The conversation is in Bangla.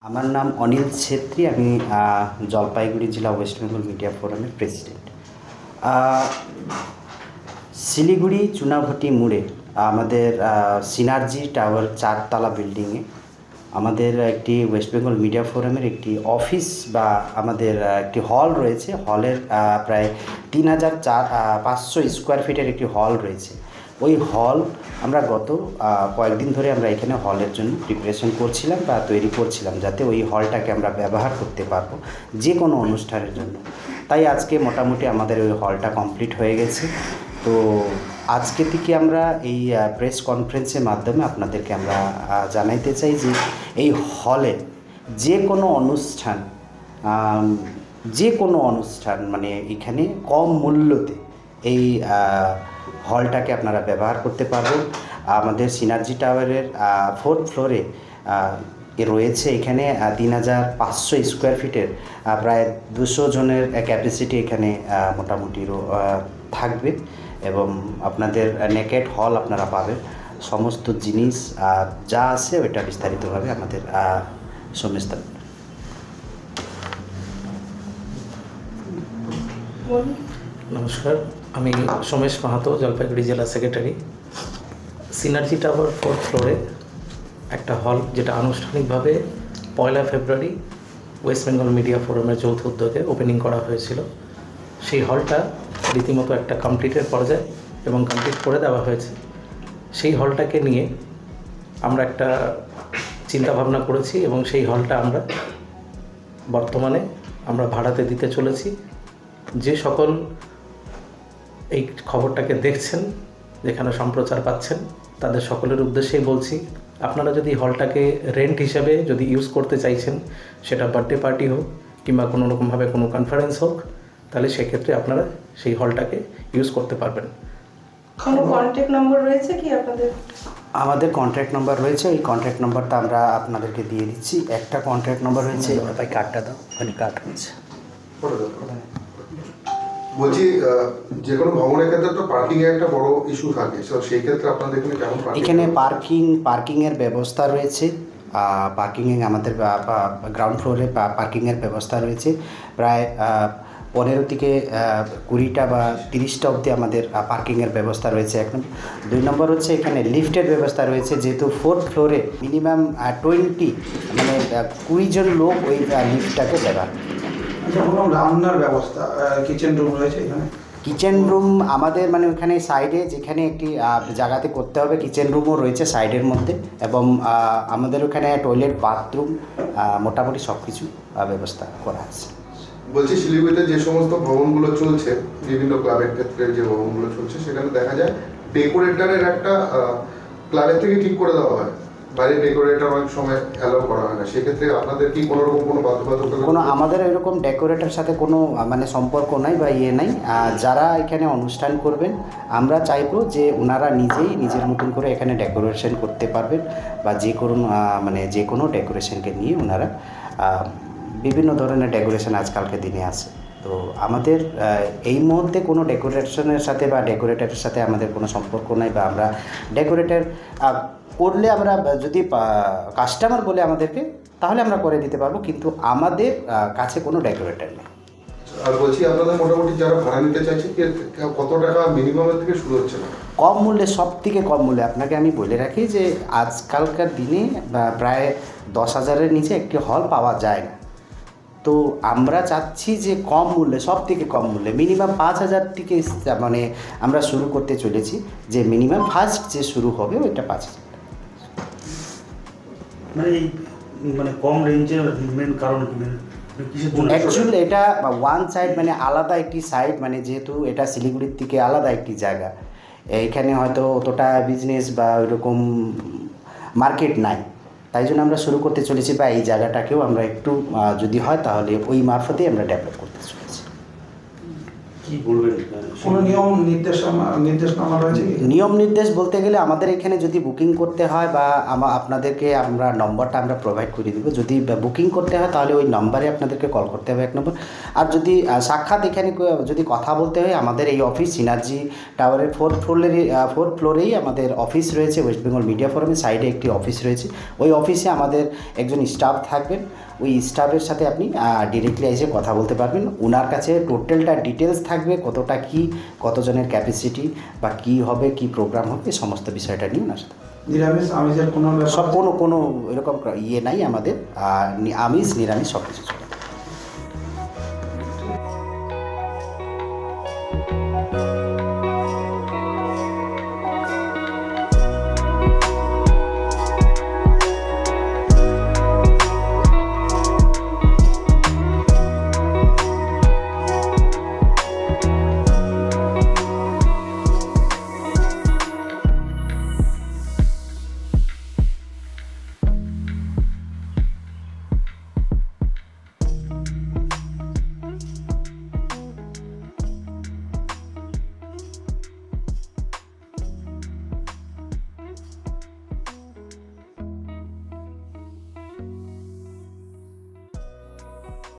আমার নাম অনিল ছেত্রী। আমি জলপাইগুড়ি জেলা ওয়েস্ট বেঙ্গল মিডিয়া ফোরামের প্রেসিডেন্ট। শিলিগুড়ি চুনাভটি মোড়ে আমাদের সিনার্জি টাওয়ার 4 তলা বিল্ডিংয়ে আমাদের একটি ওয়েস্ট বেঙ্গল মিডিয়া ফোরামের একটি অফিস বা আমাদের একটি হল রয়েছে। হলের প্রায় 3500 স্কোয়ার ফিটের একটি হল রয়েছে। ওই হল আমরা গত কয়েকদিন ধরে আমরা এখানে হলের জন্য প্রিপারেশন করছিলাম বা তৈরি করছিলাম, যাতে ওই হলটাকে আমরা ব্যবহার করতে পারবো যে কোনো অনুষ্ঠানের জন্য। তাই আজকে মোটামুটি আমাদের ওই হলটা কমপ্লিট হয়ে গেছে। তো আজকে থেকে আমরা এই প্রেস কনফারেন্সের মাধ্যমে আপনাদেরকে আমরা জানাইতে চাই যে এই হলে যে কোনো অনুষ্ঠান মানে এখানে কম মূল্যতে এই হলটাকে আপনারা ব্যবহার করতে পারবেন। আমাদের সিনার্জি টাওয়ারের 4th ফ্লোরে রয়েছে এখানে 3500 স্কোয়ার ফিটের প্রায় 200 জনের ক্যাপাসিটি এখানে মোটামুটি থাকবে এবং আপনাদের নেকেড হল আপনারা পাবেন। সমস্ত জিনিস যা আছে ওইটা বিস্তারিতভাবে আমাদের সোমেশ দা। নমস্কার, আমি সোমেশ মাহাতো, জলপাইগুড়ি জেলা সেক্রেটারি। সিনার্জি টাওয়ার 4th ফ্লোরে একটা হল, যেটা আনুষ্ঠানিকভাবে 1 ফেব্রুয়ারি ওয়েস্ট বেঙ্গল মিডিয়া ফোরামের যৌথ উদ্যোগে ওপেনিং করা হয়েছিল। সেই হলটা রীতিমতো একটা কমপ্লিটের পর্যায়ে এবং কমপ্লিট করে দেওয়া হয়েছে। সেই হলটাকে নিয়ে আমরা একটা চিন্তাভাবনা করেছি এবং সেই হলটা আমরা বর্তমানে ভাড়াতে দিতে চলেছি। যে সকল এই খবরটাকে দেখছেন, যেখানে সম্প্রচার পাচ্ছেন, তাদের সকলের উদ্দেশ্যেই বলছি, আপনারা যদি হলটাকে রেন্ট হিসেবে যদি ইউজ করতে চাইছেন, সেটা বার্থডে পার্টি হোক কিংবা কোনো রকমভাবে কোনো কনফারেন্স হোক, তাহলে সেক্ষেত্রে আপনারা সেই হলটাকে ইউজ করতে পারবেন। কোনো কন্ট্যাক্ট নম্বর রয়েছে কি আপনাদের? আমাদের কন্ট্যাক্ট নম্বর রয়েছে। এই কন্ট্যাক্ট নম্বরটা আমরা আপনাদেরকে দিয়ে দিচ্ছি। একটা কন্ট্যাক্ট নম্বর রয়েছে, ভাই কার্ডটা দাও, ওখানে কার্ড রয়েছে। বলছি, যে কোনো ভবনের ক্ষেত্রে তো পার্কিং এর একটা বড় ইস্যু থাকে, সেই ক্ষেত্রে আপনাদের এখানে কেমন এখানে পার্কিংয়ের ব্যবস্থা রয়েছে। পার্কিংয়ে আমাদের গ্রাউন্ড ফ্লোরে পার্কিংয়ের ব্যবস্থা রয়েছে। প্রায় 15 থেকে 20টা বা 30টা অবধি আমাদের পার্কিংয়ের ব্যবস্থা রয়েছে। 2 নম্বর হচ্ছে এখানে লিফটের ব্যবস্থা রয়েছে, যেহেতু 4th ফ্লোরে মিনিমাম 20 জন লোক ওই লিফটটাকে ব্যবহার। রান্নার ব্যবস্থা, কিচেন রুম রয়েছে এখানে? কিচেন রুম আমাদের ওখানে সাইডে যেখানে একটি জায়গাতে করতে হবে, কিচেন রুমও রয়েছে সাইডের মধ্যে, এবং আমাদের ওখানে টয়লেট, বাথরুম, মোটামুটি সব কিছু ব্যবস্থা করা আছে। বলছি, শিলিগুড়িতে যে সমস্ত ভবনগুলো চলছে, বিভিন্ন ক্লাবের ক্ষেত্রে যে ভবনগুলো চলছে, সেখানে দেখা যায় ডেকোরেটরের একটা ক্লাবের থেকে ঠিক করে দেওয়া হয়, বাইরে ডেকোরেটর অনেক সময় অ্যালাউ করা হয় না। সেক্ষেত্রে আপনাদের কি কোনো রকম কোনো বাধ্যবাধকতা? আমাদের এরকম ডেকোরেটরের সাথে কোনো সম্পর্ক নাই বা নাই। যারা এখানে অনুষ্ঠান করবেন, আমরা চাইবো যে ওনারা নিজের মতন করে এখানে ডেকোরেশন করতে পারবেন, বা যে কোনো ডেকোরেশনকে নিয়ে ওনারা বিভিন্ন ধরনের ডেকোরেশন আজকালকে দিনে আছে। তো আমাদের এই মুহূর্তে কোনো ডেকোরেশনের সাথে বা ডেকোরেটরের সাথে আমাদের কোনো সম্পর্ক নাই, বা আমরা ডেকোরেটর করলে আমরা যদি কাস্টমার বলে আমাদেরকে, তাহলে আমরা করে দিতে পারবো, কিন্তু আমাদের কাছে কোনো ডেকোরেটর নেই। আর বলছি, আপনাদের মোটামুটি যারা ভাড়া নিতে চাইছে, কত টাকা মিনিমামের থেকে শুরু হচ্ছে? কম মূল্যে, সব থেকে কম মূল্যে আপনাকে আমি বলে রাখি যে আজকালকার দিনে প্রায় 10,000-এর নিচে একটি হল পাওয়া যায় না। তো আমরা চাচ্ছি যে কম মূল্যে, সব থেকে কম মূল্যে, মিনিমাম 5,000 থেকে আমরা শুরু করতে চলেছি। যে মিনিমাম ফার্স্ট যে শুরু হবে ওইটা 5,000। কম রেঞ্জের মেন কারণ কি? অ্যাকচুয়ালি এটা ওয়ান সাইড, আলাদা একটি সাইড, যেহেতু এটা শিলিগুড়ির থেকে আলাদা একটি জায়গা, এইখানে হয়তো অতটা বিজনেস বা ওইরকম মার্কেট নাই, তাই জন্য আমরা শুরু করতে চলেছি, বা এই জায়গাটাকেও আমরা একটু যদি হয় তাহলে ওই মারফতেই আমরা ডেভেলপ করতে চলেছি। কি বলবেন? কোনো নির্দেশনামা রয়েছে কি? নিয়ম নির্দেশ বলতে গেলে আমাদের এখানে যদি বুকিং করতে হয় বা আপনাদেরকে আমরা নম্বরটা আমরা প্রোভাইড করে দিব। যদি বুকিং করতে হয় তাহলে ওই নম্বরে আপনাদেরকে কল করতে হবে 1 নম্বর। আর যদি সাক্ষাৎ এখানে যদি কথা বলতে হয়, আমাদের এই অফিস সিনার্জি টাওয়ারের 4th ফ্লোরেই আমাদের অফিস রয়েছে। ওয়েস্ট বেঙ্গল মিডিয়া ফোরামের সাইডে একটি অফিস রয়েছে। ওই অফিসে আমাদের একজন স্টাফ থাকবেন। ওই স্টাফের সাথে আপনি ডিরেক্টলি এসে কথা বলতে পারবেন। ওনার কাছে টোটালটা ডিটেলস থাকবে, কতটা কি, কতজনের ক্যাপাসিটি বা কি হবে, কি প্রোগ্রাম হবে, সমস্ত বিষয়টা নিয়ে ওনার সাথে। নিরামিষ আমিষের কোনো সব কোনো এরকম ইয়ে নাই আমাদের। আমিষ নিরামিষ সব কিছু চলে।